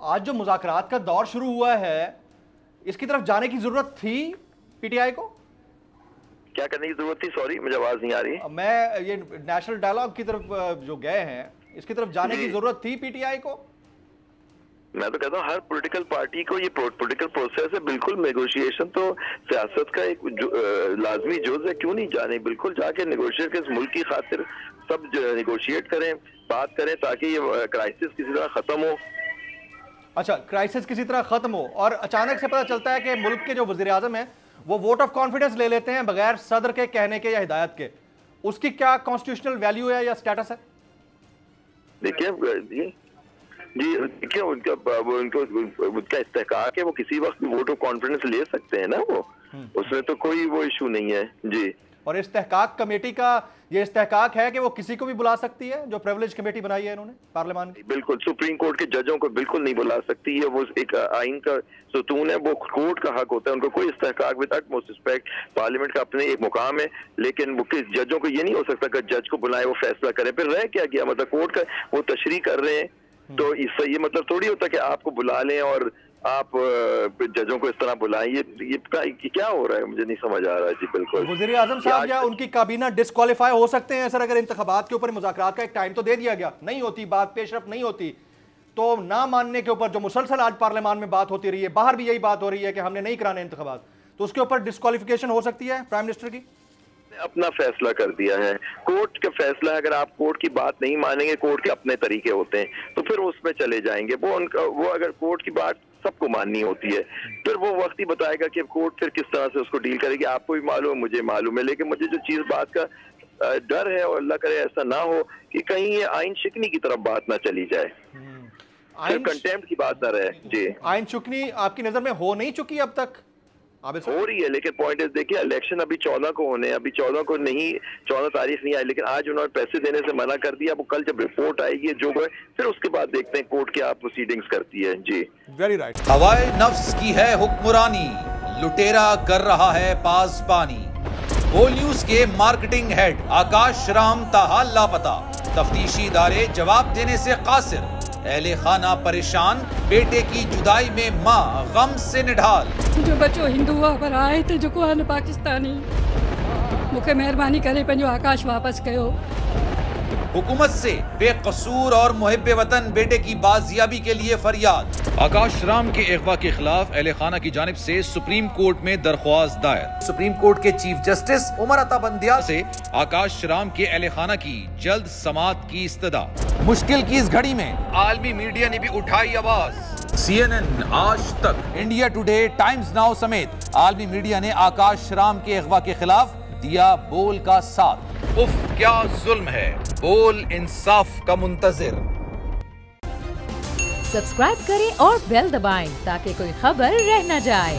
आज जो मुज़ाकरात का दौर शुरू हुआ है, इसकी तरफ जाने की जरूरत थी पीटीआई को? क्या करने की जरूरत थी? सॉरी, मुझे आवाज नहीं आ रही। मैं ये नेशनल डायलॉग की तरफ जो गए हैं, इसकी तरफ जाने की जरूरत थी पीटीआई को? मैं तो कहता हूँ हर पॉलिटिकल पार्टी को ये पॉलिटिकल प्रोसेस है, बिल्कुल नेगोशिएशन तो सियासत का एक लाजमी जुज़ है, क्यों नहीं जाने, बिल्कुल जाके नेगोशिएट के इस मुल्क की खातिर सब नेगोशिएट करें, बात करें ताकि ये क्राइसिस किसी तरह खत्म हो। अच्छा, क्राइसिस किसी तरह खत्म हो, और अचानक से पता चलता है कि मुल्क के जो वज़ीर आज़म हैं वो वोट ऑफ कॉन्फिडेंस ले लेते हैं बगैर सदर के कहने के या हिदायत के। उसकी क्या कॉन्स्टिट्यूशनल वैल्यू है या स्टेटस है? देखिए देखिए उनका इस्तेहकाक है, वो किसी वक्त भी वोट ऑफ कॉन्फिडेंस ले सकते हैं ना, वो उसमें तो कोई वो इशू नहीं है जी। और इस्तेहकाक कमेटी का ये इस्तेहकाक है कि वो किसी को भी बुला सकती है, जो प्रिविलेज कमेटी बनाई है इन्होंने पार्लियामान की? बिल्कुल, सुप्रीम कोर्ट के जजों को बिल्कुल नहीं बुला सकती है, वो एक आइन का सुतून है, वो कोर्ट का हक होता है, उनको कोई इस्तेहकाक, विद अटमोस्ट रिस्पेक्ट, पार्लियामेंट का अपने एक मुकाम है, लेकिन वो किस जजों को ये नहीं हो सकता कि जज को बुलाए वो फैसला करे। फिर रह क्या गया, मतलब कोर्ट का वो तशरीह कर रहे हैं, तो इससे ये मतलब थोड़ी होता कि आपको बुला लें और आप जजों को इस तरह बुलाएं। ये क्या हो रहा है, मुझे नहीं समझ आ रहा है जी। बिल्कुल, वज़ीर आज़म साहब या उनकी काबीना डिस्क्वालीफाई हो सकते हैं सर, अगर इंतखाबात के ऊपर मुज़ाकरात का एक टाइम तो दे दिया गया, नहीं होती बात, पेशरफ नहीं होती, तो ना मानने के ऊपर जो मुसलसल आज पार्लियामान में बात होती रही है, बाहर भी यही बात हो रही है कि हमने नहीं कराने इंतखाबात, तो उसके ऊपर डिस्क्वालिफिकेशन हो सकती है प्राइम मिनिस्टर की? अपना फैसला कर दिया है, कोर्ट का फैसला है, अगर आप कोर्ट की बात नहीं मानेंगे, कोर्ट के अपने तरीके होते हैं, तो फिर उसमें चले जाएंगे। वो अगर कोर्ट की बात सबको माननी होती है, फिर वो वक्त ही बताएगा कि कोर्ट फिर किस तरह से उसको डील करेगी। आपको भी मालूम है, मुझे मालूम है, लेकिन मुझे जो चीज बात का डर है, और अल्लाह करे ऐसा ना हो कि कहीं ये आइन शिकनी की तरफ बात ना चली जाए, फिर कंटेम्प्ट की बात ना रहे जी। आइन शिकनी आपकी नजर में हो नहीं चुकी अब तक? हो रही है, लेकिन पॉइंट इज, देखिए इलेक्शन अभी 14 को होने, अभी 14 को नहीं, 14 तारीख नहीं आई, लेकिन आज उन्होंने पैसे देने से मना कर दिया। वो कल जब रिपोर्ट आएगी जो है, फिर उसके बाद देखते हैं कोर्ट क्या प्रोसीडिंग्स करती है जी। Very right. हवाए नफ्स की है हुक्मरानी, लुटेरा कर रहा है पासबानी। बोल न्यूज के मार्केटिंग हेड आकाश राम ताहा लापता, तफ्तीशी इदारे जवाब देने से कासिर, अहले खाना परेशान, बेटे की जुदाई में माँ गम से निढाल। जो बच्चो हिंदू हुआ पर आए थे जो को पाकिस्तानी, मुझे मेहरबानी करे पंहिंजो आकाश वापस कयो। हुकूमत से बेकसूर और मुहिब्बे वतन बेटे की बाजियाबी के लिए फरियाद। आकाश राम के अगवा के खिलाफ अहले खाना की जानिब से सुप्रीम कोर्ट में दरख्वास्त दायर। सुप्रीम कोर्ट के चीफ जस्टिस उमर अता बंदियाल से आकाश राम के अहले खाना की जल्द समाअत की इस्तदा। मुश्किल की इस घड़ी में आलमी मीडिया ने भी उठाई आवाज। CNN, आज तक, इंडिया टुडे, टाइम्स नाउ समेत आलमी मीडिया ने आकाश राम के अगवा के खिलाफ दिया बोल का साथ। उफ क्या जुल्म है, बोल इंसाफ का मुंतजिर। सब्सक्राइब करें और बेल दबाएं ताकि कोई खबर रह न जाए।